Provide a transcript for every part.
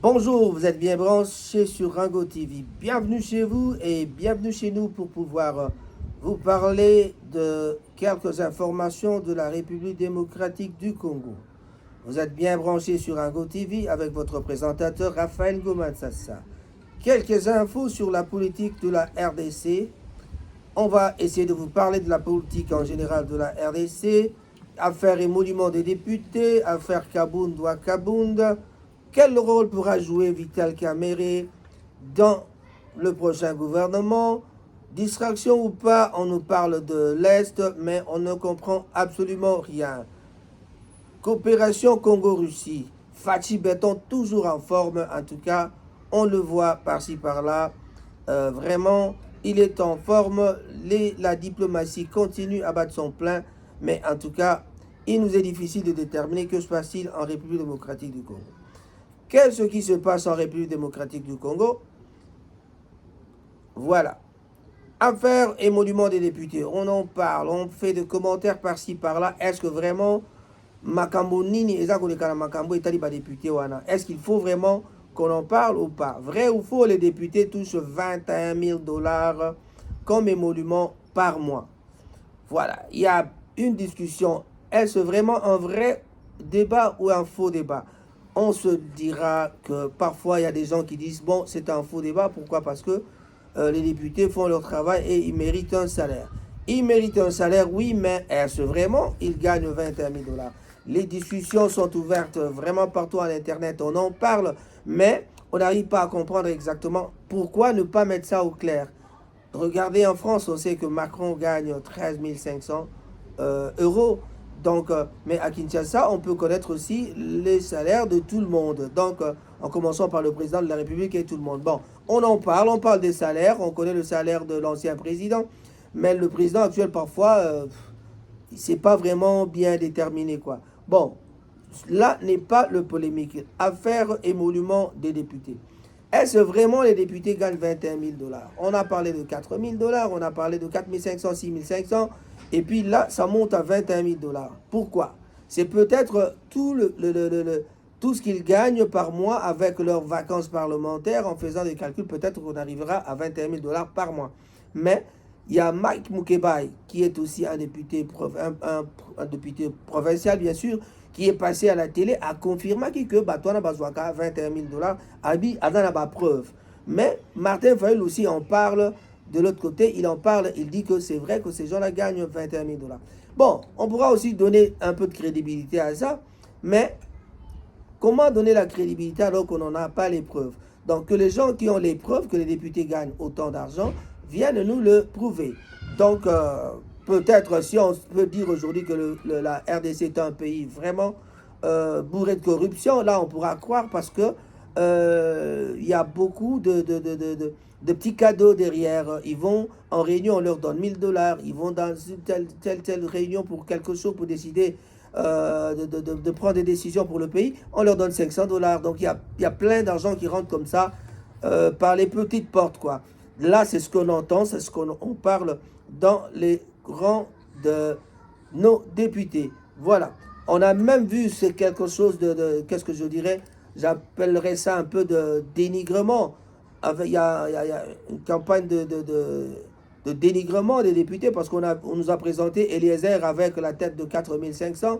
Bonjour, vous êtes bien branchés sur Rango TV. Bienvenue chez vous et bienvenue chez nous pour pouvoir vous parler de quelques informations de la République démocratique du Congo. Vous êtes bien branchés sur Rango TV avec votre présentateur Raphaël Gomansassa. Quelques infos sur la politique de la RDC. On va essayer de vous parler de la politique en général de la RDC, affaires et monuments des députés, affaire Kabound ou Kabound. Quel rôle pourra jouer Vital Kamerhe dans le prochain gouvernement? Distraction ou pas, on nous parle de l'Est, mais on ne comprend absolument rien. Coopération Congo-Russie. Fachi Béton toujours en forme, en tout cas, on le voit par-ci par-là. Vraiment, il est en forme. La diplomatie continue à battre son plein, mais en tout cas, il nous est difficile de déterminer que se passe-t-il en République démocratique du Congo. Qu'est-ce qui se passe en République démocratique du Congo? Voilà. Affaires et monuments des députés. On en parle, on fait des commentaires par-ci par-là. Est-ce que vraiment Makambo Nini Makambo est député wana? Est-ce qu'il faut vraiment qu'on en parle ou pas? Vrai ou faux, les députés touchent 21 000 $ comme émolument par mois. Voilà. Il y a une discussion. Est-ce vraiment un vrai débat ou un faux débat? On se dira que parfois il y a des gens qui disent bon, c'est un faux débat. Pourquoi? Parce que les députés font leur travail et ils méritent un salaire. Ils méritent un salaire, oui, mais est-ce vraiment ils gagnent 21 000 $? Les discussions sont ouvertes vraiment partout à l'internet, on en parle, mais on n'arrive pas à comprendre exactement pourquoi ne pas mettre ça au clair. Regardez, en France, on sait que Macron gagne 13 500 euros. Donc, mais à Kinshasa, on peut connaître aussi les salaires de tout le monde. Donc, en commençant par le président de la République et tout le monde. Bon, on parle des salaires, on connaît le salaire de l'ancien président, mais le président actuel, parfois, c'est pas vraiment bien déterminé, quoi. Bon, là n'est pas le polémique. Affaire émolument des députés. Est-ce vraiment les députés gagnent 21 000 $? On a parlé de 4 000 $, on a parlé de 4 500, 6 500, et puis là, ça monte à 21 000 $. Pourquoi? C'est peut-être tout ce qu'ils gagnent par mois avec leurs vacances parlementaires. En faisant des calculs, peut-être qu'on arrivera à 21 000 $ par mois. Mais il y a Mike Mukebai, qui est aussi un député, un député provincial, bien sûr, qui est passé à la télé, a confirmé que Batouana Bazouaka 21 000 $, Abi a donné la preuve. Mais Martin Fayul aussi en parle. De l'autre côté, il en parle, il dit que c'est vrai que ces gens-là gagnent 21 000 $. Bon, on pourra aussi donner un peu de crédibilité à ça, mais comment donner la crédibilité alors qu'on n'en a pas les preuves? Donc, que les gens qui ont les preuves que les députés gagnent autant d'argent viennent nous le prouver. Donc, peut-être si on peut dire aujourd'hui que la RDC est un pays vraiment bourré de corruption, là on pourra croire parce que il y a beaucoup de petits cadeaux derrière. Ils vont en réunion, on leur donne 1 000 $. Ils vont dans une telle réunion pour quelque chose, pour décider de prendre des décisions pour le pays. On leur donne 500 $. Donc il y a plein d'argent qui rentre comme ça par les petites portes, quoi. Là, c'est ce qu'on entend, c'est ce qu'on parle dans les rangs de nos députés. Voilà. On a même vu, c'est quelque chose qu'est-ce que je dirais? J'appellerais ça un peu de dénigrement. Il y a une campagne de dénigrement des députés parce on nous a présenté Eliezer avec la tête de 4 500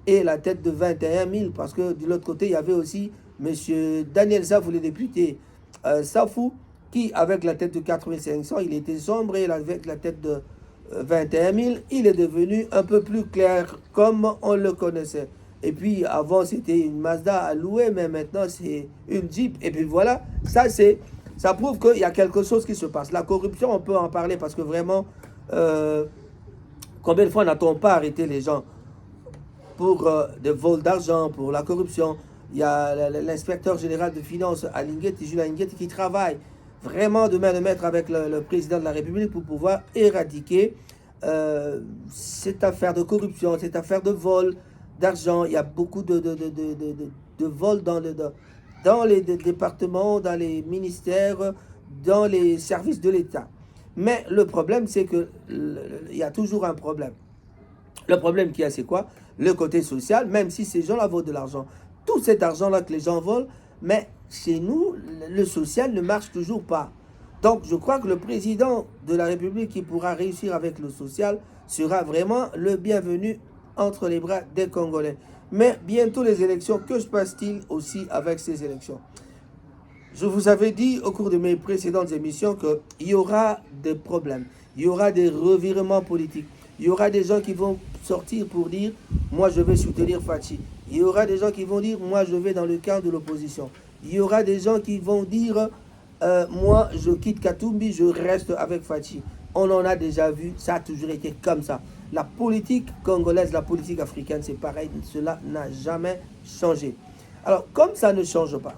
et la tête de 21 000 parce que de l'autre côté, il y avait aussi M. Daniel Safou, le député Safou, qui avec la tête de 4 500, il était sombre et avec la tête de 21 000, il est devenu un peu plus clair comme on le connaissait. Et puis avant c'était une Mazda à louer, mais maintenant c'est une Jeep. Et puis voilà, ça prouve qu'il y a quelque chose qui se passe. La corruption, on peut en parler parce que vraiment, combien de fois n'a-t-on pas arrêté les gens pour des vols d'argent, pour la corruption? Il y a l'inspecteur général de finances, Julien Alinguet, qui travaille vraiment de main de maître avec le président de la République pour pouvoir éradiquer cette affaire de corruption, cette affaire de vol d'argent. Il y a beaucoup de vols dans les départements, dans les ministères, dans les services de l'État. Mais le problème, c'est qu'il y a toujours un problème. Le problème qu'il y a, c'est quoi? Le côté social, même si ces gens-là volent de l'argent. Tout cet argent-là que les gens volent, Mais chez nous, le social ne marche toujours pas. Donc je crois que le président de la République qui pourra réussir avec le social sera vraiment le bienvenu entre les bras des Congolais. Mais bientôt les élections, que se passe-t-il aussi avec ces élections? Je vous avais dit au cours de mes précédentes émissions qu'il y aura des problèmes, il y aura des revirements politiques, il y aura des gens qui vont sortir pour dire « moi je vais soutenir Fachi ». Il y aura des gens qui vont dire « moi je vais dans le camp de l'opposition ». Il y aura des gens qui vont dire « moi je quitte Katumbi, je reste avec Fachi ». On en a déjà vu, ça a toujours été comme ça. La politique congolaise, la politique africaine, c'est pareil, cela n'a jamais changé. Alors, comme ça ne change pas,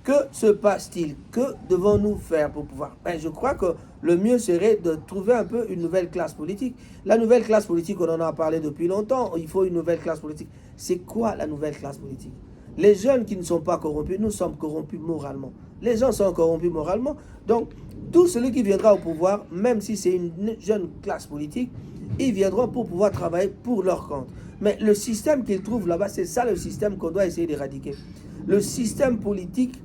que se passe-t-il? Que devons-nous faire pour pouvoir... je crois que le mieux serait de trouver un peu une nouvelle classe politique. La nouvelle classe politique, on en a parlé depuis longtemps, il faut une nouvelle classe politique. C'est quoi la nouvelle classe politique? Les jeunes qui ne sont pas corrompus, nous sommes corrompus moralement. Les gens sont corrompus moralement. Donc, tout celui qui viendra au pouvoir, même si c'est une jeune classe politique, ils viendront pour pouvoir travailler pour leur compte. Mais le système qu'ils trouvent là-bas, c'est ça le système qu'on doit essayer d'éradiquer. Le système politique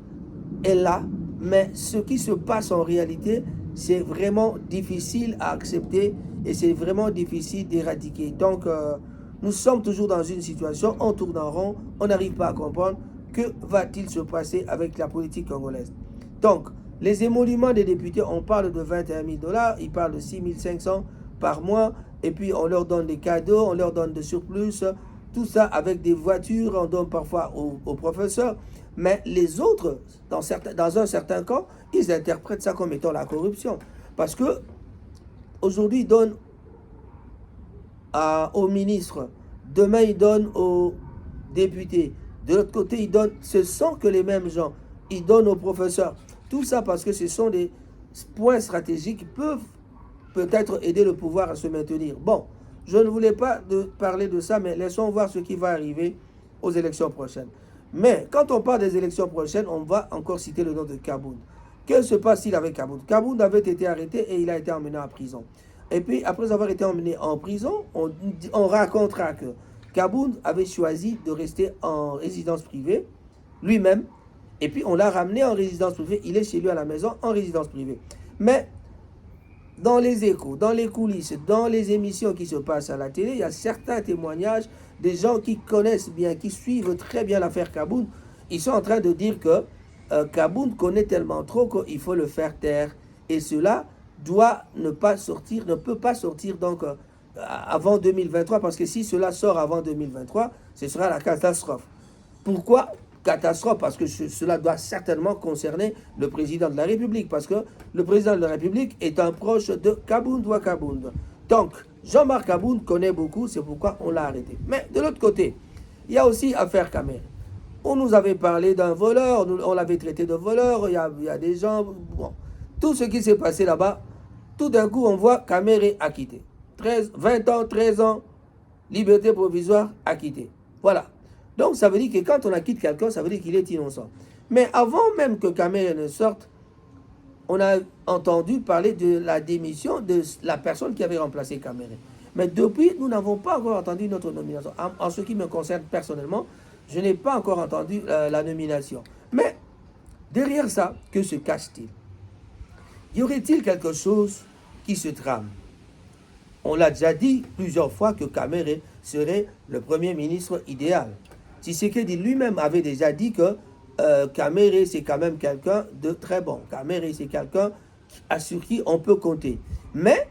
est là, mais ce qui se passe en réalité, c'est vraiment difficile à accepter et c'est vraiment difficile d'éradiquer. Donc, nous sommes toujours dans une situation, on tourne en rond, on n'arrive pas à comprendre que va-t-il se passer avec la politique congolaise. Donc, les émoluments des députés, on parle de 21 000 $, ils parlent de 6 500 par mois, et puis on leur donne des cadeaux, on leur donne des surplus, tout ça avec des voitures, on donne parfois aux professeurs. Mais les autres, dans un certain cas, ils interprètent ça comme étant la corruption. Parce que aujourd'hui, ils donnent aux ministres, demain, ils donnent aux députés. De l'autre côté, ils donnent, ce sont que les mêmes gens. Ils donnent aux professeurs. Tout ça parce que ce sont des points stratégiques qui peuvent peut-être aider le pouvoir à se maintenir. Bon, je ne voulais pas parler de ça, mais laissons voir ce qui va arriver aux élections prochaines. Mais quand on parle des élections prochaines, on va encore citer le nom de Kabound. Que se passe-t-il avec Kabound? Kabound avait été arrêté et il a été emmené en prison. Et puis, après avoir été emmené en prison, on racontera que Kabound avait choisi de rester en résidence privée, lui-même, et puis on l'a ramené en résidence privée. Il est chez lui à la maison en résidence privée. Mais dans les échos, dans les coulisses, dans les émissions qui se passent à la télé, il y a certains témoignages des gens qui connaissent bien, qui suivent très bien l'affaire Kabound. Ils sont en train de dire que Kabound connaît tellement trop qu'il faut le faire taire. Et cela doit ne pas sortir, ne peut pas sortir donc avant 2023, parce que si cela sort avant 2023, ce sera la catastrophe. Pourquoi catastrophe? Parce que cela doit certainement concerner le président de la République, parce que le président de la République est un proche de Kabound ou Kabound. Donc, Jean-Marc Kabound connaît beaucoup, c'est pourquoi on l'a arrêté. Mais de l'autre côté, il y a aussi affaire Kamere. On nous avait parlé d'un voleur, on l'avait traité de voleur, il y a des gens... Bon, tout ce qui s'est passé là-bas, tout d'un coup, on voit Kamere acquitté. 20 ans, 13 ans, liberté provisoire, acquitté. Voilà. Donc, ça veut dire que quand on acquitte quelqu'un, ça veut dire qu'il est innocent. Mais avant même que Kamere ne sorte, on a entendu parler de la démission de la personne qui avait remplacé Kamere. Mais depuis, nous n'avons pas encore entendu notre nomination. En ce qui me concerne personnellement, je n'ai pas encore entendu la nomination. Mais derrière ça, que se cache-t-il? Y aurait-il quelque chose qui se trame? On l'a déjà dit plusieurs fois que Kamere serait le premier ministre idéal. Tshisekedi lui-même avait déjà dit que Kamere, c'est quand même quelqu'un de très bon. Kamere, c'est quelqu'un sur qui on peut compter. Mais,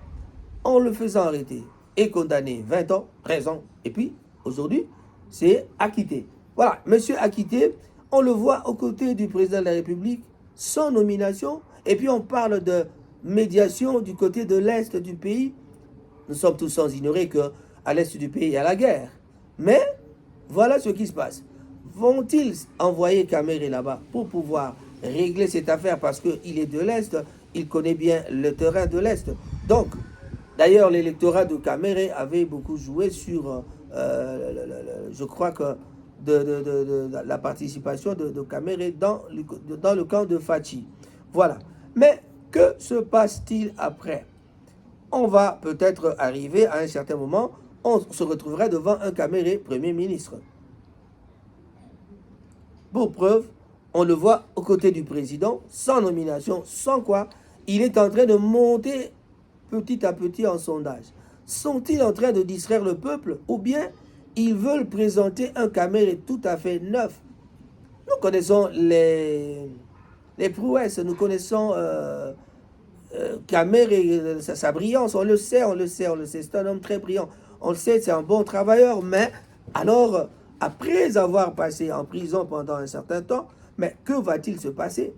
en le faisant arrêter et condamné 20 ans, 13 ans, et puis, aujourd'hui, c'est acquitté. Voilà, monsieur acquitté, on le voit aux côtés du président de la République, sans nomination, et puis on parle de médiation du côté de l'Est du pays. Nous sommes tous sans ignorer qu'à l'Est du pays, il y a la guerre. Mais, voilà ce qui se passe. Vont-ils envoyer Kamere là-bas pour pouvoir régler cette affaire parce qu'il est de l'Est, il connaît bien le terrain de l'Est. Donc, d'ailleurs, l'électorat de Kamere avait beaucoup joué sur, je crois que, de la participation de Kamere dans le camp de Fachi. Voilà. Mais que se passe-t-il après? On va peut-être arriver à un certain moment, on se retrouverait devant un Kamere Premier ministre. Pour preuve, On le voit aux côtés du président, sans nomination, sans quoi. Il est en train de monter petit à petit en sondage. Sont-ils en train de distraire le peuple ou bien ils veulent présenter un Kamere tout à fait neuf? Nous connaissons les prouesses, nous connaissons Kamere, sa brillance, on le sait, c'est un homme très brillant. On le sait, c'est un bon travailleur, mais alors, après avoir passé en prison pendant un certain temps, mais que va-t-il se passer?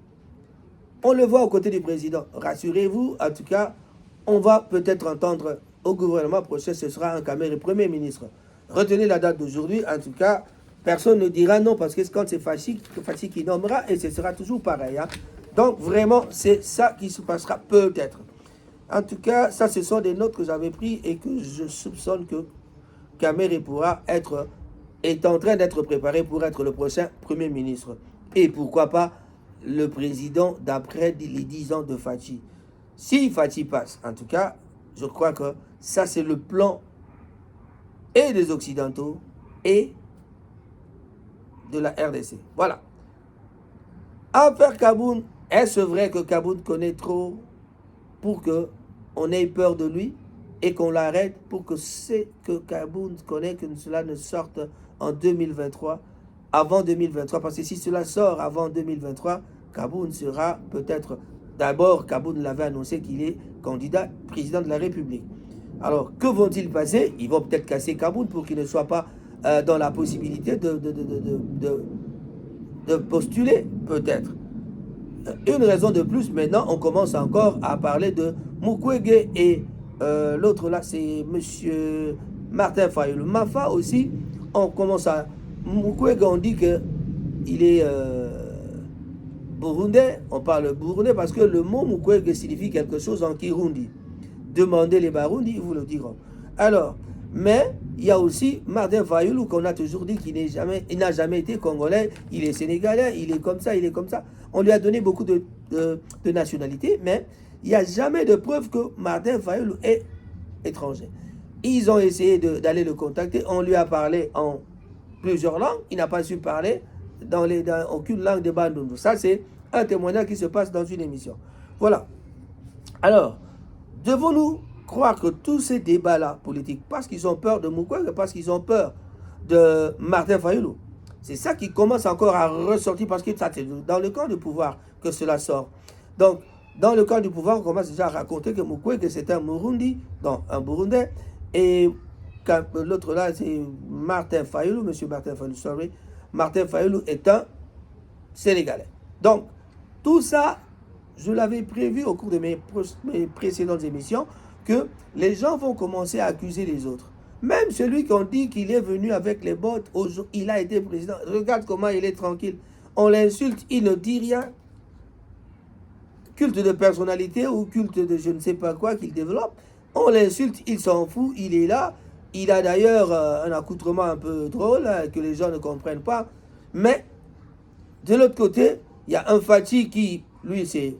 On le voit aux côtés du président. Rassurez-vous, en tout cas, on va peut-être entendre au gouvernement prochain, ce sera un Kamere Premier ministre. Retenez la date d'aujourd'hui, en tout cas, personne ne dira non, parce que quand c'est Fachi qui nommera, et ce sera toujours pareil. Hein. Donc, vraiment, c'est ça qui se passera peut-être. En tout cas, ça, ce sont des notes que j'avais prises et que je soupçonne que Kamere est en train d'être préparé pour être le prochain Premier ministre. Et pourquoi pas le président d'après les 10 ans de Fachi. Si Fachi passe, en tout cas, je crois que ça, c'est le plan et des Occidentaux et de la RDC. Voilà. Affaire Kaboun, est-ce vrai que Kaboun connaît trop pour qu'on ait peur de lui et qu'on l'arrête pour que ce que Kaboun connaît, que cela ne sorte en 2023, avant 2023, parce que si cela sort avant 2023, Kaboun sera peut-être, d'abord Kaboun l'avait annoncé qu'il est candidat président de la République. Alors, que vont-ils passer? Ils vont peut-être casser Kaboun pour qu'il ne soit pas dans la possibilité de postuler, peut-être. Une raison de plus, maintenant, on commence encore à parler de Mukwege et l'autre là, c'est monsieur Martin Fayulu. Mafa aussi, on commence à... Mukwege, on dit qu'il est burundais, on parle burundais parce que le mot Mukwege signifie quelque chose en Kirundi. Demandez les Barundi, ils vous le diront. Alors, mais il y a aussi Martin Fayulu qu'on a toujours dit qu'il n'a jamais été congolais, il est sénégalais, il est comme ça, il est comme ça. On lui a donné beaucoup de nationalités, mais il n'y a jamais de preuve que Martin Fayulu est étranger. Ils ont essayé d'aller le contacter, on lui a parlé en plusieurs langues, il n'a pas su parler dans aucune langue de Bandundu. Ça, c'est un témoignage qui se passe dans une émission. Voilà. Alors, devons-nous croire que tous ces débats-là politiques, parce qu'ils ont peur de Mukwege, parce qu'ils ont peur de Martin Fayulu, c'est ça qui commence encore à ressortir, parce que c'est dans le camp du pouvoir que cela sort. Donc, dans le camp du pouvoir, on commence déjà à raconter que Mukwege, c'est un Murundi, donc un Burundais, et l'autre là, c'est Martin Fayulu, monsieur Martin Fayulu, sorry, Martin Fayulu est un Sénégalais. Donc, tout ça, je l'avais prévu au cours de mes précédentes émissions, que les gens vont commencer à accuser les autres. Même celui qu'on dit qu'il est venu avec les bottes, il a été président. Regarde comment il est tranquille. On l'insulte, il ne dit rien. Culte de personnalité ou culte de je ne sais pas quoi qu'il développe. On l'insulte, il s'en fout, il est là. Il a d'ailleurs un accoutrement un peu drôle que les gens ne comprennent pas. Mais de l'autre côté, il y a un Fachi qui, lui, c'est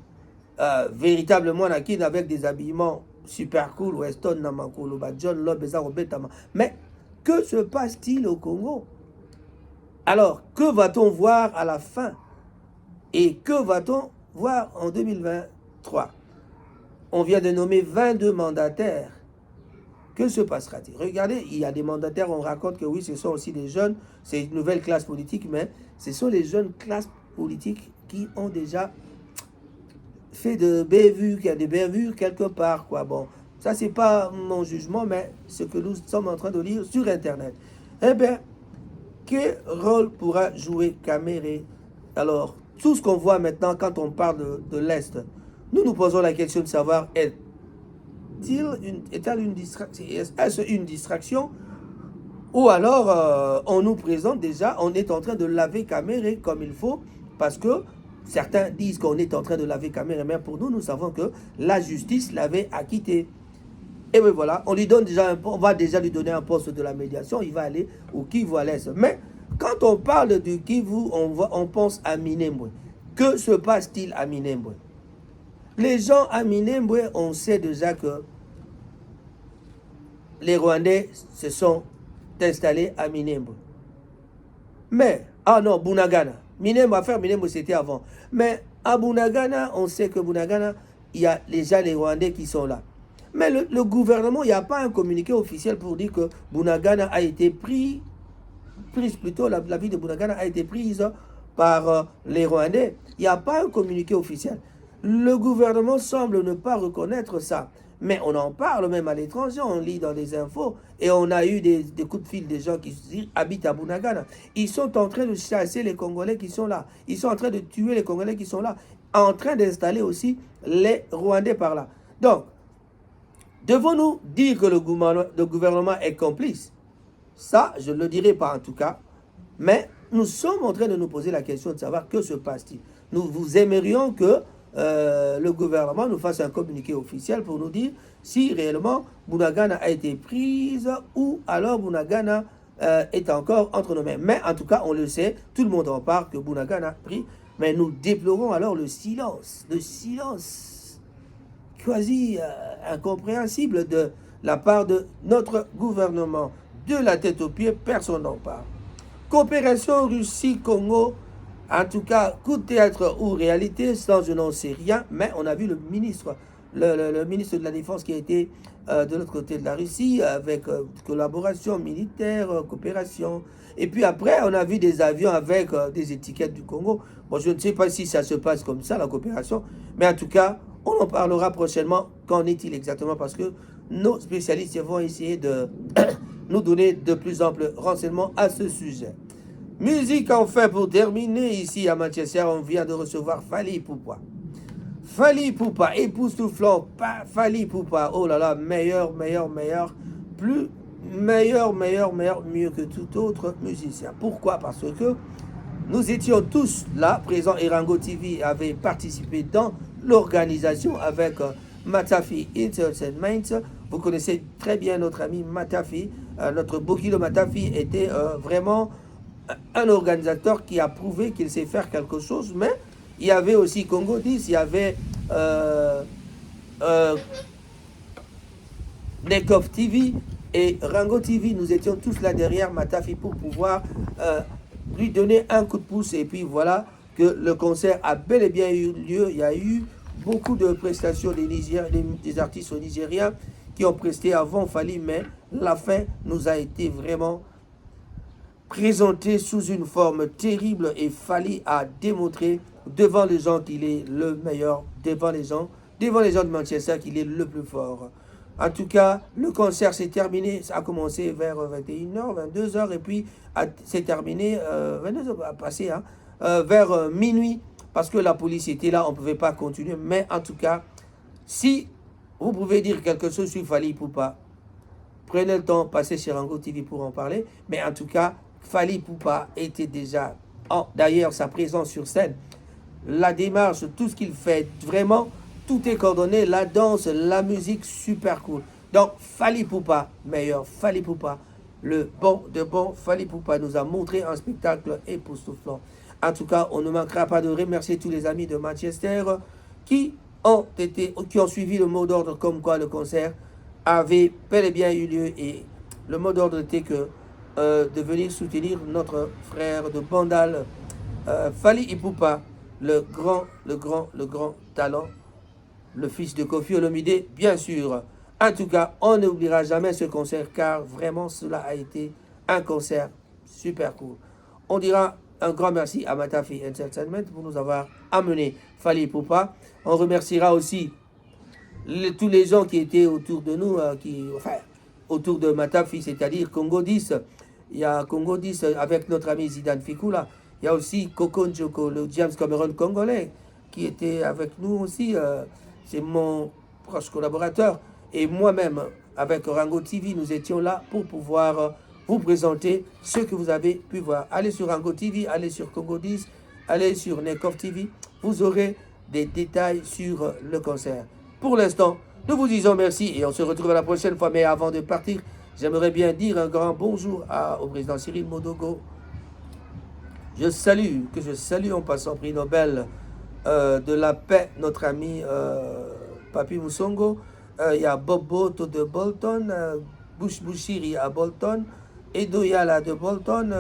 véritablement Nakin avec des habillements super cool, Weston, Namakolo, John, Lobeza, Robetama. Mais que se passe-t-il au Congo? Alors, que va-t-on voir à la fin? Et que va-t-on voir en 2023? On vient de nommer 22 mandataires. Que se passera-t-il? Regardez, il y a des mandataires, on raconte que oui, ce sont aussi des jeunes, c'est une nouvelle classe politique, mais ce sont les jeunes classes politiques qui ont déjà fait de bévues, qu'il y a des bévues quelque part, quoi. Bon, ça c'est pas mon jugement, mais ce que nous sommes en train de lire sur Internet. Eh bien, quel rôle pourra jouer Kamere? Alors, tout ce qu'on voit maintenant quand on parle de l'Est, nous nous posons la question de savoir, est-elle une distraction? Est-ce une distraction? Ou alors, on nous présente déjà, on est en train de laver Kamere comme il faut, parce que certains disent qu'on est en train de laver Kamere, mais pour nous, nous savons que la justice l'avait acquitté. Et bien voilà, on va déjà lui donner un poste de la médiation, il va aller au Kivu à l'Est. Mais quand on parle du Kivu, on pense à Minembwe. Que se passe-t-il à Minembwe? Les gens à Minembwe, on sait déjà que les Rwandais se sont installés à Minembwe. Mais, ah non, Bunagana. Affaire Minembwe, c'était avant. Mais à Bunagana, on sait que Bunagana, il y a déjà les Rwandais qui sont là. Mais le gouvernement, il n'y a pas un communiqué officiel pour dire que Bunagana a été prise plutôt, la ville de Bunagana a été prise par les Rwandais. Il n'y a pas un communiqué officiel. Le gouvernement semble ne pas reconnaître ça. Mais on en parle même à l'étranger, on lit dans les infos, et on a eu des coups de fil des gens qui habitent à Bunagana. Ils sont en train de chasser les Congolais qui sont là. Ils sont en train de tuer les Congolais qui sont là. En train d'installer aussi les Rwandais par là. Donc, devons-nous dire que le gouvernement est complice? Ça, je ne le dirai pas en tout cas. Mais nous sommes en train de nous poser la question de savoir que se passe-t-il. Nous vous aimerions que le gouvernement nous fasse un communiqué officiel pour nous dire si réellement Bunagana a été prise ou alors Bunagana est encore entre nos mains. Mais en tout cas, on le sait, tout le monde en parle que Bunagana a pris. Mais nous déplorons alors le silence quasi incompréhensible de la part de notre gouvernement. De la tête aux pieds, personne n'en parle. Coopération Russie-Congo, en tout cas, coup de théâtre ou réalité, ça je n'en sais rien, mais on a vu le ministre de la Défense qui a été de l'autre côté de la Russie, avec collaboration militaire, coopération. Et puis après, on a vu des avions avec des étiquettes du Congo. Bon, je ne sais pas si ça se passe comme ça, la coopération, mais en tout cas, on en parlera prochainement. Qu'en est-il exactement? Parce que nos spécialistes vont essayer de nous donner de plus amples renseignements à ce sujet. Musique enfin pour terminer, ici à Manchester, on vient de recevoir Fally Ipupa. Fally Ipupa, époustouflant, Fally Ipupa, oh là là, meilleur, mieux que tout autre musicien. Pourquoi? Parce que nous étions tous là, présents, et Rango TV avait participé dans l'organisation avec Matafi Entertainment. Vous connaissez très bien notre ami Matafi. Notre Bokilo Matafi était vraiment un organisateur qui a prouvé qu'il sait faire quelque chose. Mais il y avait aussi Congo 10, il y avait Nekov TV et Rango TV. Nous étions tous là derrière Matafi pour pouvoir lui donner un coup de pouce. Et puis voilà que le concert a bel et bien eu lieu. Il y a eu beaucoup de prestations des artistes nigériens qui ont presté avant Fally, mais la fin nous a été vraiment présentée sous une forme terrible et Fally a démontré devant les gens qu'il est le meilleur, devant les gens de Manchester qu'il est le plus fort. En tout cas, le concert s'est terminé, ça a commencé vers 21h, 22h et puis c'est terminé, 22h a passé, vers minuit, parce que la police était là, on ne pouvait pas continuer. Mais en tout cas, si vous pouvez dire quelque chose sur Fally Ipupa, prenez le temps, passez chez Rango TV pour en parler. Mais en tout cas, Fally Ipupa était déjà, d'ailleurs sa présence sur scène, la démarche, tout ce qu'il fait, vraiment, tout est coordonné, la danse, la musique, super cool. Donc Fally Ipupa, meilleur, Fally Ipupa, le bon de bon, Fally Ipupa nous a montré un spectacle époustouflant. En tout cas, on ne manquera pas de remercier tous les amis de Manchester qui ont suivi le mot d'ordre comme quoi le concert avait bel et bien eu lieu. Et le mot d'ordre était que de venir soutenir notre frère de Bandal, Fally Ipupa, le grand talent, le fils de Koffi Olomide, bien sûr. En tout cas, on n'oubliera jamais ce concert car vraiment cela a été un concert super cool. On dira un grand merci à Matafi Entertainment pour nous avoir amené Fally Ipupa. On remerciera aussi tous les gens qui étaient autour de nous, autour de Matafi, c'est-à-dire Congo 10. Il y a Congo 10 avec notre ami Zidane Fikula. Il y a aussi Coco Njoko, le James Cameron congolais, qui était avec nous aussi. C'est mon proche collaborateur. Et moi-même, avec Rango TV, nous étions là pour pouvoir vous présenter ce que vous avez pu voir. Allez sur Rango TV, allez sur Congo 10, allez sur Nekov TV. Vous aurez des détails sur le concert. Pour l'instant, nous vous disons merci et on se retrouve la prochaine fois. Mais avant de partir, j'aimerais bien dire un grand bonjour au président Cyril Modogo. Je salue en passant prix Nobel de la paix, notre ami Papi Musongo. Il y a Bob Boto de Bolton, Bush Bushiri à Bolton, Edo Yala de Bolton,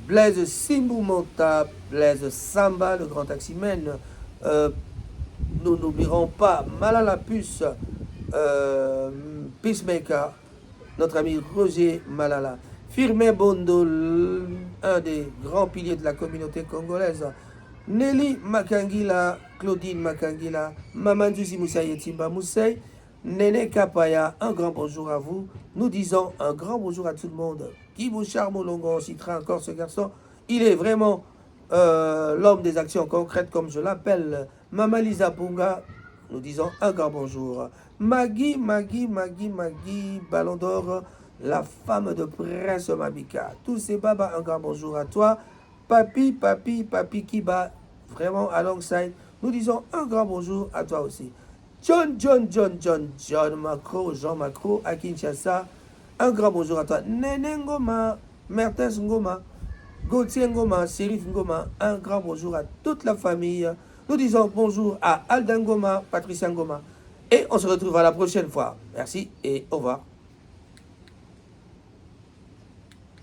Blaise Simbou Monta, Blaise Samba, le grand taximène. Nous n'oublierons pas Malala Puce, Peacemaker, notre ami Roger Malala. Firmin Bondo, un des grands piliers de la communauté congolaise. Nelly Makangila, Claudine Makangila, Mamandouzi Moussaï Timba Moussaï, Néné Kapaya, un grand bonjour à vous. Nous disons un grand bonjour à tout le monde. Guy Bouchard Molongo, on citera encore ce garçon. Il est vraiment l'homme des actions concrètes, comme je l'appelle. Mama Lisa Punga, nous disons un grand bonjour. Maggie, Ballon d'Or, la femme de Prince Mabika. Tous ces babas, un grand bonjour à toi. Papi Kiba, vraiment alongside. Nous disons un grand bonjour à toi aussi. John Macro, Jean Macro à Kinshasa. Un grand bonjour à toi. Nene Ngoma, Mertens Ngoma, Gauthier Ngoma, Serif Ngoma. Un grand bonjour à toute la famille. Nous disons bonjour à Aldan Ngoma, Patricia Ngoma. Et on se retrouve à la prochaine fois. Merci et au revoir.